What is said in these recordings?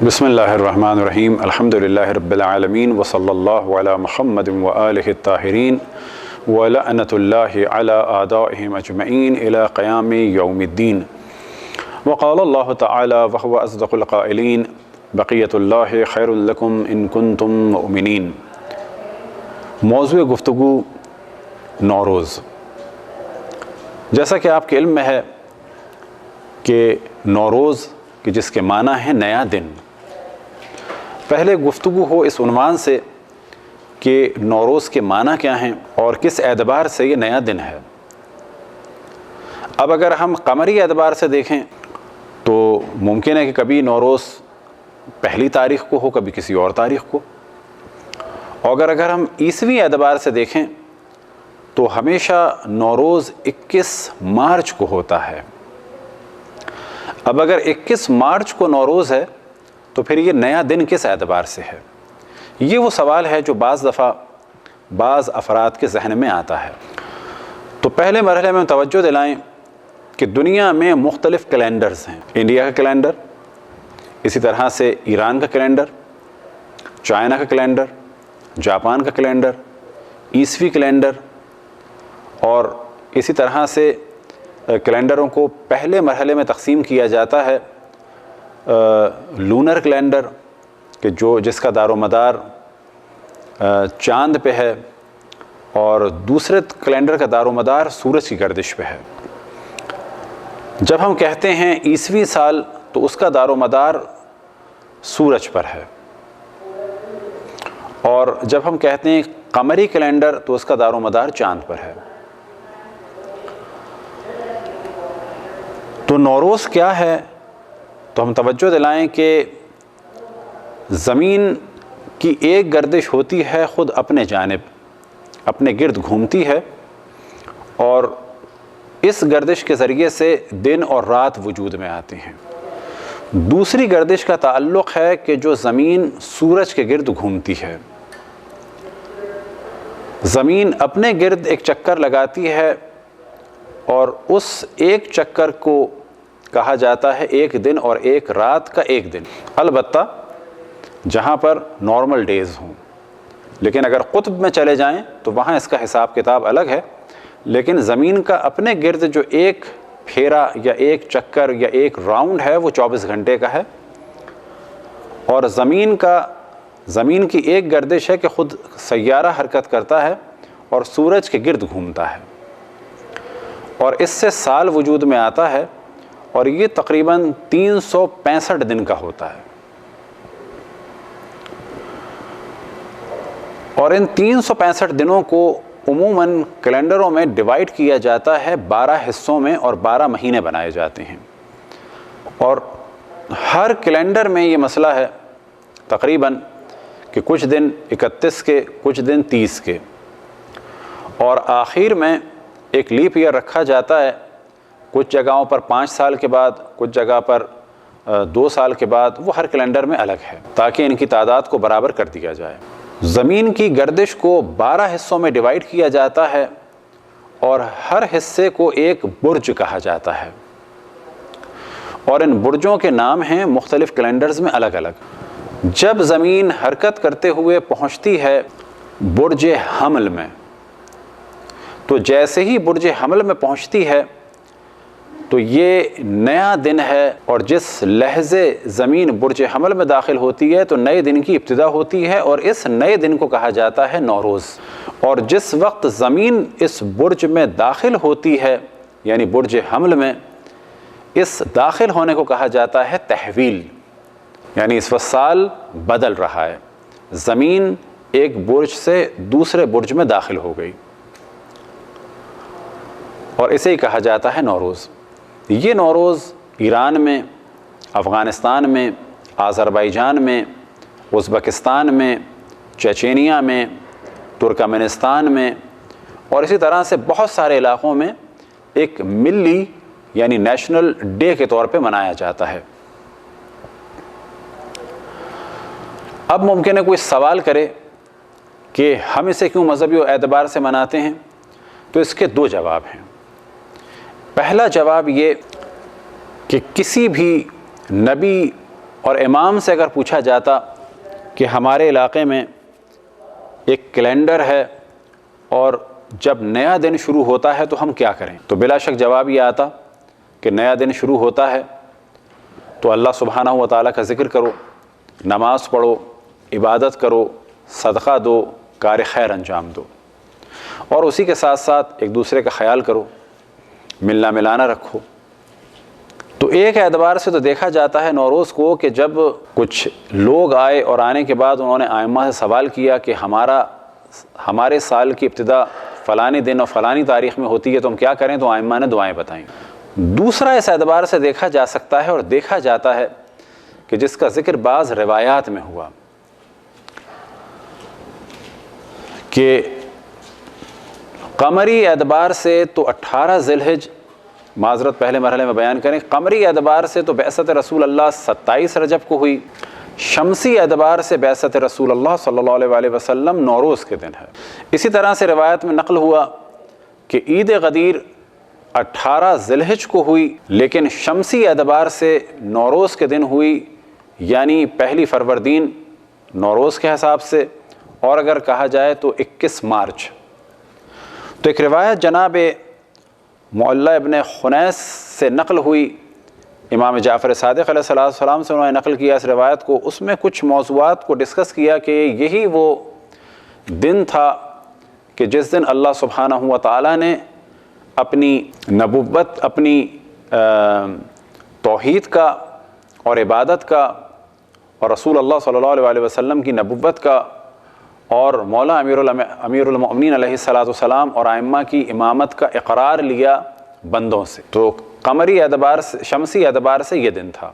بسم اللہ الرحمن الرحیم الحمدللہ رب العالمین وصلی اللہ علی محمد وآلہ الطاہرین ولعنۃ اللہ علی اعدائہم اجمعین الی قیام یوم الدین وقال اللہ تعالی وهو اصدق القائلین بقیۃ اللہ خیر لکم ان کنتم مؤمنین۔ موضوع گفتگو نوروز۔ جیسا کہ آپ کے علم میں ہے کہ نوروز کہ جس کے معنی ہے نیا دن، پہلے گفتگو ہو اس عنوان سے کہ نوروز کے معنی کیا ہیں اور کس اعتبار سے یہ نیا دن ہے۔ اب اگر ہم قمری اعتبار سے دیکھیں تو ممکن ہے کہ کبھی نوروز پہلی تاریخ کو ہو، کبھی کسی اور تاریخ کو، اور اگر ہم عیسوی اعتبار سے دیکھیں تو ہمیشہ نوروز 21 مارچ کو ہوتا ہے۔ اب اگر 21 مارچ کو نوروز ہے تو پھر یہ نیا دن کس اعتبار سے ہے؟ یہ وہ سوال ہے جو بعض دفعہ بعض افراد کے ذہن میں آتا ہے۔ تو پہلے مرحلے میں توجہ دلائیں کہ دنیا میں مختلف کیلنڈرز ہیں۔ انڈیا کا کیلنڈر، اسی طرح سے ایران کا کیلنڈر، چائنا کا کیلنڈر، جاپان کا کیلنڈر، عیسوی کیلنڈر، اور اسی طرح سے کیلنڈروں کو پہلے مرحلے میں تقسیم کیا جاتا ہے لونر کیلنڈر کہ جس کا دار و مدار چاند پہ ہے، اور دوسرے کیلنڈر کا دار و مدار سورج کی گردش پہ ہے۔ جب ہم کہتے ہیں عیسوی سال تو اس کا دار و مدار سورج پر ہے، اور جب ہم کہتے ہیں قمری کیلنڈر تو اس کا دار و مدار چاند پر ہے۔ تو نوروز کیا ہے؟ تو ہم توجہ دلائیں کہ زمین کی ایک گردش ہوتی ہے خود اپنے جانب، اپنے گرد گھومتی ہے، اور اس گردش کے ذریعے سے دن اور رات وجود میں آتے ہیں۔ دوسری گردش کا تعلق ہے کہ جو زمین سورج کے گرد گھومتی ہے۔ زمین اپنے گرد ایک چکر لگاتی ہے، اور اس ایک چکر کو کہا جاتا ہے ایک دن اور ایک رات کا ایک دن، البتہ جہاں پر نارمل ڈیز ہوں۔ لیکن اگر قطب میں چلے جائیں تو وہاں اس کا حساب کتاب الگ ہے، لیکن زمین کا اپنے گرد جو ایک پھیرا یا ایک چکر یا ایک راؤنڈ ہے وہ 24 گھنٹے کا ہے، اور زمین کی ایک گردش ہے کہ خود سیارہ حرکت کرتا ہے اور سورج کے گرد گھومتا ہے، اور اس سے سال وجود میں آتا ہے، اور یہ تقریباً 365 دن کا ہوتا ہے۔ اور ان 365 دنوں کو عموماً کیلنڈروں میں ڈیوائیڈ کیا جاتا ہے 12 حصوں میں، اور 12 مہینے بنائے جاتے ہیں۔ اور ہر کیلنڈر میں یہ مسئلہ ہے تقریباً کہ کچھ دن 31 کے، کچھ دن 30 کے، اور آخر میں ایک لیپ ایئر رکھا جاتا ہے، کچھ جگہوں پر 5 سال کے بعد، کچھ جگہ پر 2 سال کے بعد، وہ ہر کیلنڈر میں الگ ہے تاکہ ان کی تعداد کو برابر کر دیا جائے۔ زمین کی گردش کو 12 حصوں میں ڈیوائیڈ کیا جاتا ہے، اور ہر حصے کو ایک برج کہا جاتا ہے، اور ان برجوں کے نام ہیں مختلف کیلنڈرز میں الگ الگ۔ جب زمین حرکت کرتے ہوئے پہنچتی ہے برج حمل میں، تو جیسے ہی برج حمل میں پہنچتی ہے تو یہ نیا دن ہے، اور جس لحظے زمین برج حمل میں داخل ہوتی ہے تو نئے دن کی ابتدا ہوتی ہے، اور اس نئے دن کو کہا جاتا ہے نوروز۔ اور جس وقت زمین اس برج میں داخل ہوتی ہے، یعنی برج حمل میں، اس داخل ہونے کو کہا جاتا ہے تحویل، یعنی اس وقت سال بدل رہا ہے، زمین ایک برج سے دوسرے برج میں داخل ہو گئی، اور اسے ہی کہا جاتا ہے نوروز۔ یہ نوروز ایران میں، افغانستان میں، آذربائیجان میں، ازبکستان میں، چچینیا میں، ترکمانستان میں، اور اسی طرح سے بہت سارے علاقوں میں ایک ملی یعنی نیشنل ڈے کے طور پہ منایا جاتا ہے۔ اب ممکن ہے کوئی سوال کرے کہ ہم اسے کیوں مذہبی اعتبار سے مناتے ہیں؟ تو اس کے 2 جواب ہیں۔ پہلا جواب یہ کہ کسی بھی نبی اور امام سے اگر پوچھا جاتا کہ ہمارے علاقے میں ایک کیلنڈر ہے اور جب نیا دن شروع ہوتا ہے تو ہم کیا کریں، تو بلا شک جواب یہ آتا کہ نیا دن شروع ہوتا ہے تو اللہ سبحانہ و تعالیٰ کا ذکر کرو، نماز پڑھو، عبادت کرو، صدقہ دو، کار خیر انجام دو، اور اسی کے ساتھ ساتھ ایک دوسرے کا خیال کرو، ملنا ملانا رکھو۔ تو ایک اعتبار سے تو دیکھا جاتا ہے نوروز کو کہ جب کچھ لوگ آئے اور آنے کے بعد انہوں نے ائمہ سے سوال کیا کہ ہمارے سال کی ابتدا فلانی دن اور فلانی تاریخ میں ہوتی ہے تو ہم کیا کریں، تو ائمہ نے دعائیں بتائیں۔ دوسرا اس اعتبار سے دیکھا جا سکتا ہے اور دیکھا جاتا ہے کہ جس کا ذکر بعض روایات میں ہوا کہ قمری اعتبار سے تو 18 ذی الحج، معذرت پہلے مرحلے میں بیان کریں، قمری اعتبار سے تو بعثت رسول اللہ 27 رجب کو ہوئی، شمسی اعتبار سے بعثت رسول اللہ صلی اللہ علیہ وسلم نوروز کے دن ہے۔ اسی طرح سے روایت میں نقل ہوا کہ عید غدیر 18 ذی الحج کو ہوئی، لیکن شمسی اعتبار سے نوروز کے دن ہوئی، یعنی پہلی فروردین نوروز کے حساب سے، اور اگر کہا جائے تو 21 مارچ۔ تو ایک روایت جناب معلّہ ابن خنیس سے نقل ہوئی، امام جعفر صادق علیہ السلام سے انہوں نے نقل کیا اس روایت کو، اس میں کچھ موضوعات کو ڈسکس کیا کہ یہی وہ دن تھا کہ جس دن اللہ سبحانہ و تعالیٰ نے اپنی نبوت، اپنی توحید کا اور عبادت کا اور رسول اللہ صلی اللہ علیہ وسلم کی نبوت کا اور مولا امیر المؤمنین علیہ السلام اور ائمہ کی امامت کا اقرار لیا بندوں سے۔ تو قمری اعتبار سے، شمسی اعتبار سے یہ دن تھا۔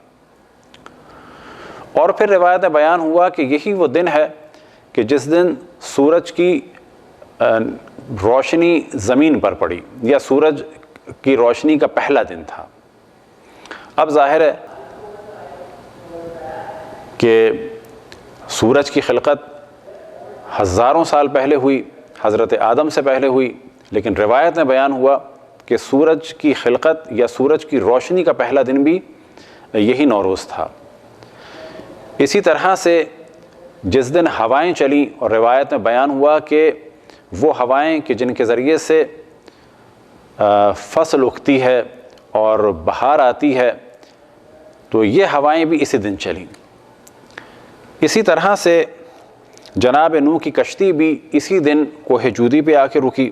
اور پھر روایت میں بیان ہوا کہ یہی وہ دن ہے کہ جس دن سورج کی روشنی زمین پر پڑی، یا سورج کی روشنی کا پہلا دن تھا۔ اب ظاہر ہے کہ سورج کی خلقت ہزاروں سال پہلے ہوئی، حضرت آدم سے پہلے ہوئی، لیکن روایت میں بیان ہوا کہ سورج کی خلقت یا سورج کی روشنی کا پہلا دن بھی یہی نوروز تھا۔ اسی طرح سے جس دن ہوائیں چلیں، اور روایت میں بیان ہوا کہ وہ ہوائیں کہ جن کے ذریعے سے فصل اگتی ہے اور بہار آتی ہے، تو یہ ہوائیں بھی اسی دن چلیں۔ اسی طرح سے جناب نوح کی کشتی بھی اسی دن کوہ جودی پہ آ کے رکی،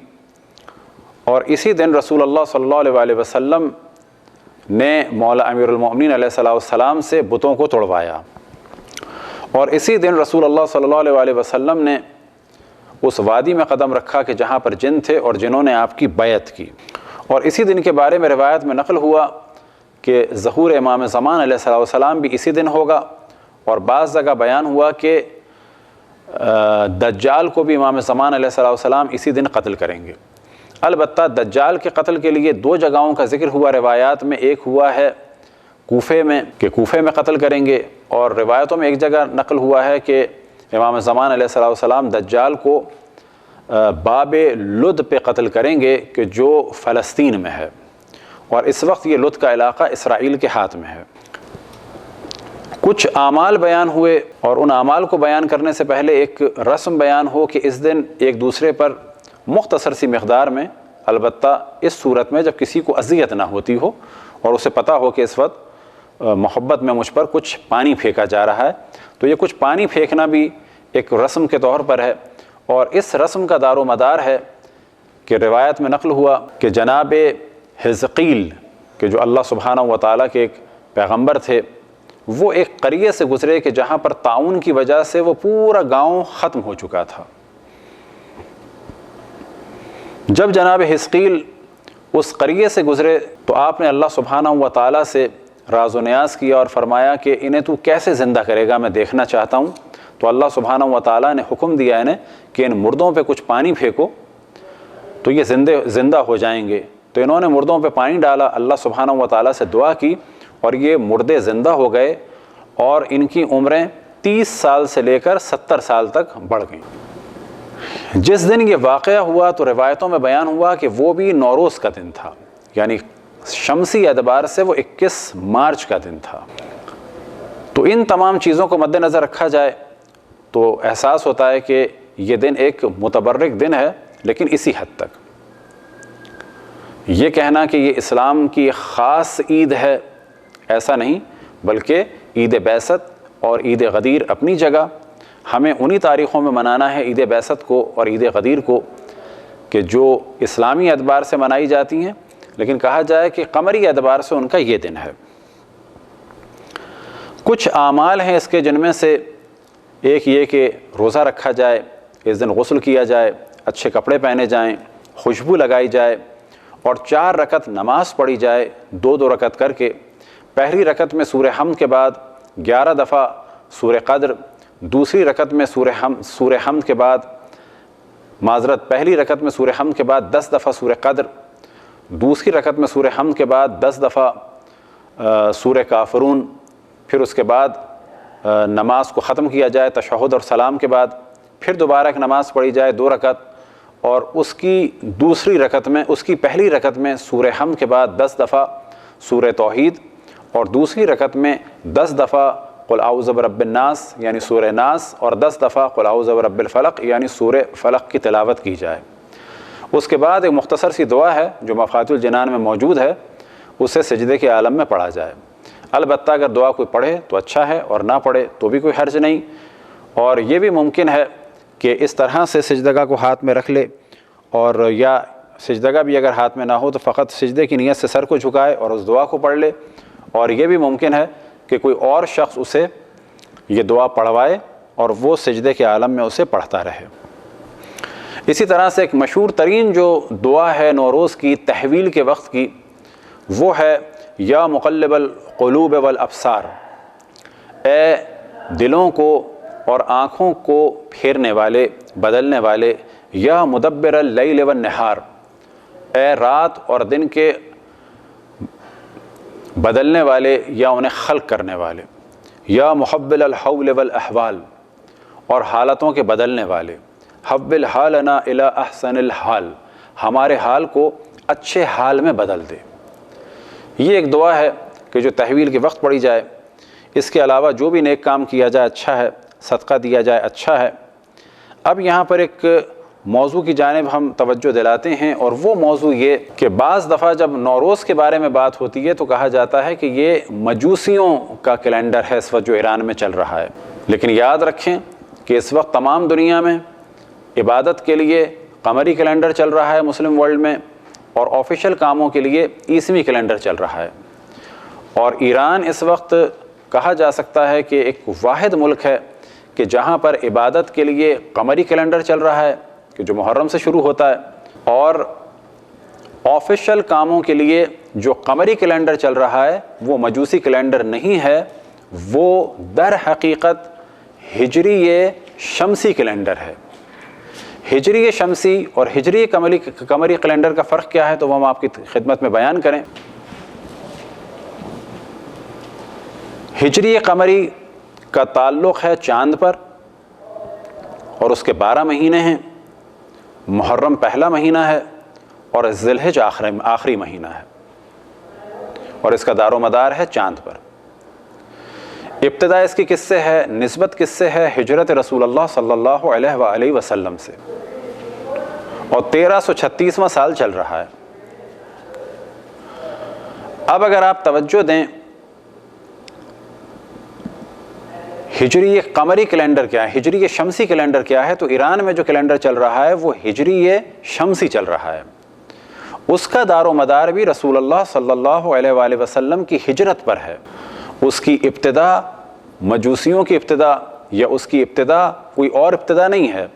اور اسی دن رسول اللہ صلی اللہ علیہ وسلم نے مولا امیر المؤمنین علیہ السلام سے بتوں کو توڑوایا، اور اسی دن رسول اللہ صلی اللہ علیہ وسلم نے اس وادی میں قدم رکھا کہ جہاں پر جن تھے اور جنہوں نے آپ کی بیعت کی۔ اور اسی دن کے بارے میں روایت میں نقل ہوا کہ ظہور امام زمان علیہ السلام بھی اسی دن ہوگا، اور بعض جگہ بیان ہوا کہ دجال کو بھی امام زمان علیہ السلام اسی دن قتل کریں گے۔ البتہ دجال کے قتل کے لیے دو جگہوں کا ذکر ہوا روایات میں، ایک ہوا ہے کوفے میں کہ کوفے میں قتل کریں گے، اور روایتوں میں ایک جگہ نقل ہوا ہے کہ امام زمان علیہ السلام دجال کو باب لد پہ قتل کریں گے کہ جو فلسطین میں ہے، اور اس وقت یہ لد کا علاقہ اسرائیل کے ہاتھ میں ہے۔ کچھ اعمال بیان ہوئے، اور ان اعمال کو بیان کرنے سے پہلے ایک رسم بیان ہو کہ اس دن ایک دوسرے پر مختصر سی مقدار میں، البتہ اس صورت میں جب کسی کو اذیت نہ ہوتی ہو اور اسے پتہ ہو کہ اس وقت محبت میں مجھ پر کچھ پانی پھینکا جا رہا ہے، تو یہ کچھ پانی پھینکنا بھی ایک رسم کے طور پر ہے۔ اور اس رسم کا دار و مدار ہے کہ روایت میں نقل ہوا کہ جناب حزقیل کہ جو اللہ سبحانہ و تعالیٰ کے ایک پیغمبر تھے، وہ ایک قریے سے گزرے کہ جہاں پر طاعون کی وجہ سے وہ پورا گاؤں ختم ہو چکا تھا۔ جب جناب حزقیل اس قریے سے گزرے تو آپ نے اللہ سبحانہ و تعالیٰ سے راز و نیاز کیا اور فرمایا کہ انہیں تو کیسے زندہ کرے گا، میں دیکھنا چاہتا ہوں۔ تو اللہ سبحانہ و تعالیٰ نے حکم دیا انہیں کہ ان مردوں پہ کچھ پانی پھینکو تو یہ زندہ ہو جائیں گے۔ تو انہوں نے مردوں پہ پانی ڈالا، اللہ سبحانہ و تعالیٰ سے دعا کی، اور یہ مردے زندہ ہو گئے، اور ان کی عمریں 30 سال سے لے کر 70 سال تک بڑھ گئیں۔ جس دن یہ واقعہ ہوا تو روایتوں میں بیان ہوا کہ وہ بھی نوروز کا دن تھا، یعنی شمسی اعتبار سے وہ 21 مارچ کا دن تھا۔ تو ان تمام چیزوں کو مد نظر رکھا جائے تو احساس ہوتا ہے کہ یہ دن ایک متبرک دن ہے، لیکن اسی حد تک۔ یہ کہنا کہ یہ اسلام کی خاص عید ہے ایسا نہیں، بلکہ عید بعثت اور عید غدیر اپنی جگہ، ہمیں انہی تاریخوں میں منانا ہے عید بعثت کو اور عید غدیر کو کہ جو اسلامی اعتبار سے منائی جاتی ہیں، لیکن کہا جائے کہ قمری اعتبار سے ان کا یہ دن ہے۔ کچھ اعمال ہیں اس کے جن میں سے ایک یہ کہ روزہ رکھا جائے، اس دن غسل کیا جائے، اچھے کپڑے پہنے جائیں، خوشبو لگائی جائے اور 4 رکعت نماز پڑھی جائے، 2 رکعت کر کے۔ پہلی رکعت میں سورہ حمد کے بعد 11 دفعہ سورہ قدر، دوسری رکعت میں سورہ حمد کے بعد پہلی رکعت میں سورہ حمد کے بعد 10 دفعہ سورہ قدر، دوسری رکعت میں سورہ حمد کے بعد 10 دفعہ سورہ کافرون، پھر اس کے بعد نماز کو ختم کیا جائے تشہد اور سلام کے بعد، پھر دوبارہ ایک نماز پڑھی جائے 2 رکعت، اور اس کی پہلی رکعت میں سورہ حمد کے بعد 10 دفعہ سورہ توحید، اور دوسری رکعت میں 10 دفعہ قل اعوذ برب الناس یعنی سورہ ناس، اور 10 دفعہ قل اعوذ برب الفلق یعنی سورہ فلق کی تلاوت کی جائے۔ اس کے بعد ایک مختصر سی دعا ہے جو مفاتیح الجنان میں موجود ہے، اسے سجدے کے عالم میں پڑھا جائے۔ البتہ اگر دعا کوئی پڑھے تو اچھا ہے، اور نہ پڑھے تو بھی کوئی حرج نہیں، اور یہ بھی ممکن ہے کہ اس طرح سے سجدگاہ کو ہاتھ میں رکھ لے، اور یا سجدگاہ بھی اگر ہاتھ میں نہ ہو تو فقط سجدے کی نیت سے سر کو جھکائے اور اس دعا کو پڑھ لے، اور یہ بھی ممکن ہے کہ کوئی اور شخص اسے یہ دعا پڑھوائے اور وہ سجدے کے عالم میں اسے پڑھتا رہے۔ اسی طرح سے ایک مشہور ترین جو دعا ہے نوروز کی تحویل کے وقت کی، وہ ہے یا مقلب القلوب والابصار، اے دلوں کو اور آنکھوں کو پھیرنے والے، بدلنے والے، یا مدبر اللیل والنہار، اے رات اور دن کے بدلنے والے یا انہیں خلق کرنے والے، یا محول الحول والاحوال، اور حالتوں کے بدلنے والے، حول حالنا الی احسن الحال، ہمارے حال کو اچھے حال میں بدل دے۔ یہ ایک دعا ہے کہ جو تحویل کے وقت پڑھی جائے۔ اس کے علاوہ جو بھی نیک کام کیا جائے اچھا ہے، صدقہ دیا جائے اچھا ہے۔ اب یہاں پر ایک موضوع کی جانب ہم توجہ دلاتے ہیں، اور وہ موضوع یہ کہ بعض دفعہ جب نوروز کے بارے میں بات ہوتی ہے تو کہا جاتا ہے کہ یہ مجوسیوں کا کیلنڈر ہے اس وقت جو ایران میں چل رہا ہے، لیکن یاد رکھیں کہ اس وقت تمام دنیا میں عبادت کے لیے قمری کیلنڈر چل رہا ہے مسلم ورلڈ میں، اور آفیشیل کاموں کے لیے عیسوی کیلنڈر چل رہا ہے۔ اور ایران اس وقت کہا جا سکتا ہے کہ ایک واحد ملک ہے کہ جہاں پر عبادت کے لیے قمری کیلنڈر چل رہا ہے کہ جو محرم سے شروع ہوتا ہے، اور آفیشیل کاموں کے لیے جو قمری کیلنڈر چل رہا ہے وہ مجوسی کیلنڈر نہیں ہے، وہ در حقیقت ہجری شمسی کیلنڈر ہے۔ ہجری شمسی اور ہجری قمری کیلنڈر کا فرق کیا ہے تو وہ ہم آپ کی خدمت میں بیان کریں۔ ہجری قمری کا تعلق ہے چاند پر، اور اس کے 12 مہینے ہیں۔ محرم پہلا مہینہ ہے اور ذی الحجہ آخری مہینہ ہے، اور اس کا دار و مدار ہے چاند پر۔ ابتدا اس کی کس سے ہے؟ نسبت کس سے ہے؟ ہجرت رسول اللہ صلی اللہ علیہ وآلہ وسلم سے، اور 1336واں سال چل رہا ہے۔ اب اگر آپ توجہ دیں ہجری قمری کیلنڈر کیا ہے، ہجری شمسی کیلنڈر کیا ہے، تو ایران میں جو کیلنڈر چل رہا ہے وہ ہجری شمسی چل رہا ہے۔ اس کا دار و مدار بھی رسول اللہ صلی اللہ علیہ وآلہ وسلم کی ہجرت پر ہے۔ اس کی ابتدا مجوسیوں کی ابتدا یا اس کی ابتدا کوئی اور ابتدا نہیں ہے۔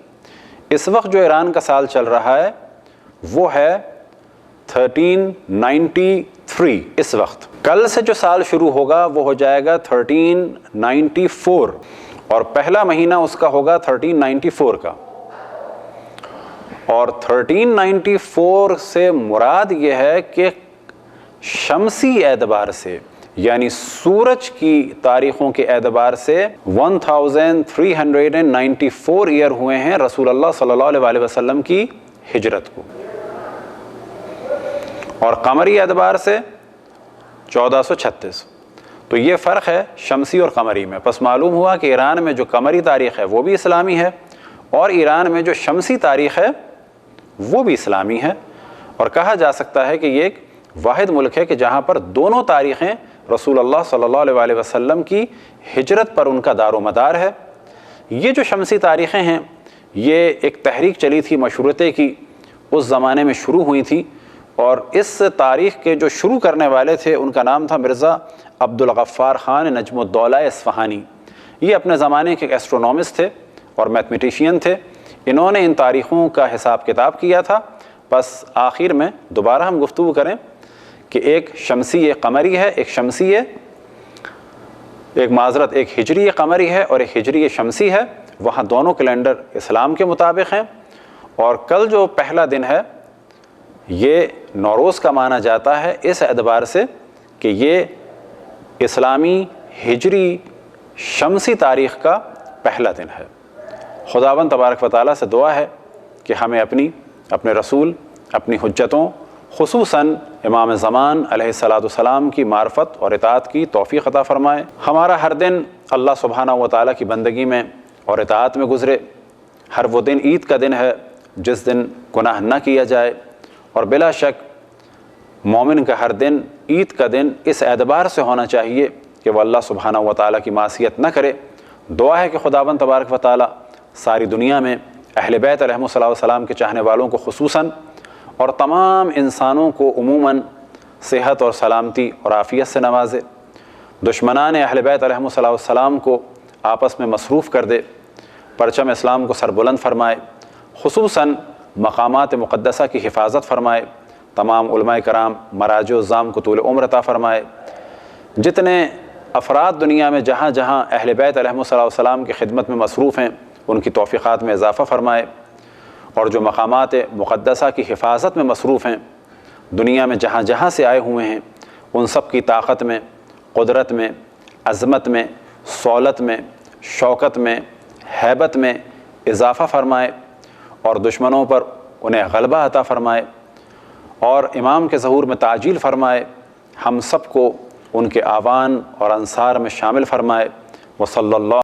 اس وقت جو ایران کا سال چل رہا ہے وہ ہے 1393۔ اس وقت کل سے جو سال شروع ہوگا وہ ہو جائے گا 1394، اور پہلا مہینہ اس کا ہوگا 1394 کا۔ اور 1394 سے مراد یہ ہے کہ شمسی اعتبار سے یعنی سورج کی تاریخوں کے اعتبار سے 1394 ایئر ہوئے ہیں رسول اللہ صلی اللہ علیہ وسلم کی ہجرت کو، اور قمری اعتبار سے 1436۔ تو یہ فرق ہے شمسی اور قمری میں۔ پس معلوم ہوا کہ ایران میں جو قمری تاریخ ہے وہ بھی اسلامی ہے، اور ایران میں جو شمسی تاریخ ہے وہ بھی اسلامی ہے، اور کہا جا سکتا ہے کہ یہ ایک واحد ملک ہے کہ جہاں پر دونوں تاریخیں رسول اللہ صلی اللہ علیہ وسلم کی ہجرت پر ان کا دار و مدار ہے۔ یہ جو شمسی تاریخیں ہیں یہ ایک تحریک چلی تھی مشروطے کی، اس زمانے میں شروع ہوئی تھی، اور اس تاریخ کے جو شروع کرنے والے تھے ان کا نام تھا مرزا عبدالغفار خان نجم الدولہ اصفہانی۔ یہ اپنے زمانے کے ایسٹرونومسٹ تھے اور میتھمیٹیشین تھے۔ انہوں نے ان تاریخوں کا حساب کتاب کیا تھا۔ پس آخر میں دوبارہ ہم گفتگو کریں کہ ایک شمسی ایک قمری ہے، ایک شمسی ایک ہجری قمری ہے اور ایک ہجری شمسی ہے، وہاں دونوں کیلنڈر اسلام کے مطابق ہیں۔ اور کل جو پہلا دن ہے یہ نوروز کا مانا جاتا ہے اس اعتبار سے کہ یہ اسلامی ہجری شمسی تاریخ کا پہلا دن ہے۔ خداوند تبارک و تعالیٰ سے دعا ہے کہ ہمیں اپنے رسول، اپنی حجتوں، خصوصاً امام زمان علیہ السلام کی معرفت اور اطاعت کی توفیق عطا فرمائے۔ ہمارا ہر دن اللہ سبحانہ و تعالیٰ کی بندگی میں اور اطاعت میں گزرے۔ ہر وہ دن عید کا دن ہے جس دن گناہ نہ کیا جائے، اور بلا شک مومن کا ہر دن عید کا دن اس اعتبار سے ہونا چاہیے کہ وہ اللہ سبحانہ و تعالیٰ کی معصیت نہ کرے۔ دعا ہے کہ خداوند تبارک و تعالیٰ ساری دنیا میں اہل بیت علیہم السلام کے چاہنے والوں کو خصوصاً اور تمام انسانوں کو عموماً صحت اور سلامتی اور عافیت سے نوازے، دشمنان اہل بیت علیہم السلام کو آپس میں مصروف کر دے، پرچم اسلام کو سربلند فرمائے، خصوصاً مقامات مقدسہ کی حفاظت فرمائے، تمام علماء کرام مراجع الزام کو طول عمر عطا فرمائے، جتنے افراد دنیا میں جہاں جہاں اہل بیت علیہم السلام کی خدمت میں مصروف ہیں ان کی توفیقات میں اضافہ فرمائے، اور جو مقامات مقدسہ کی حفاظت میں مصروف ہیں دنیا میں جہاں جہاں سے آئے ہوئے ہیں ان سب کی طاقت میں، قدرت میں، عظمت میں، سہولت میں، شوکت میں، ہیبت میں اضافہ فرمائے، اور دشمنوں پر انہیں غلبہ عطا فرمائے، اور امام کے ظہور میں تعجیل فرمائے، ہم سب کو ان کے آوان اور انصار میں شامل فرمائے۔ وصلی اللہ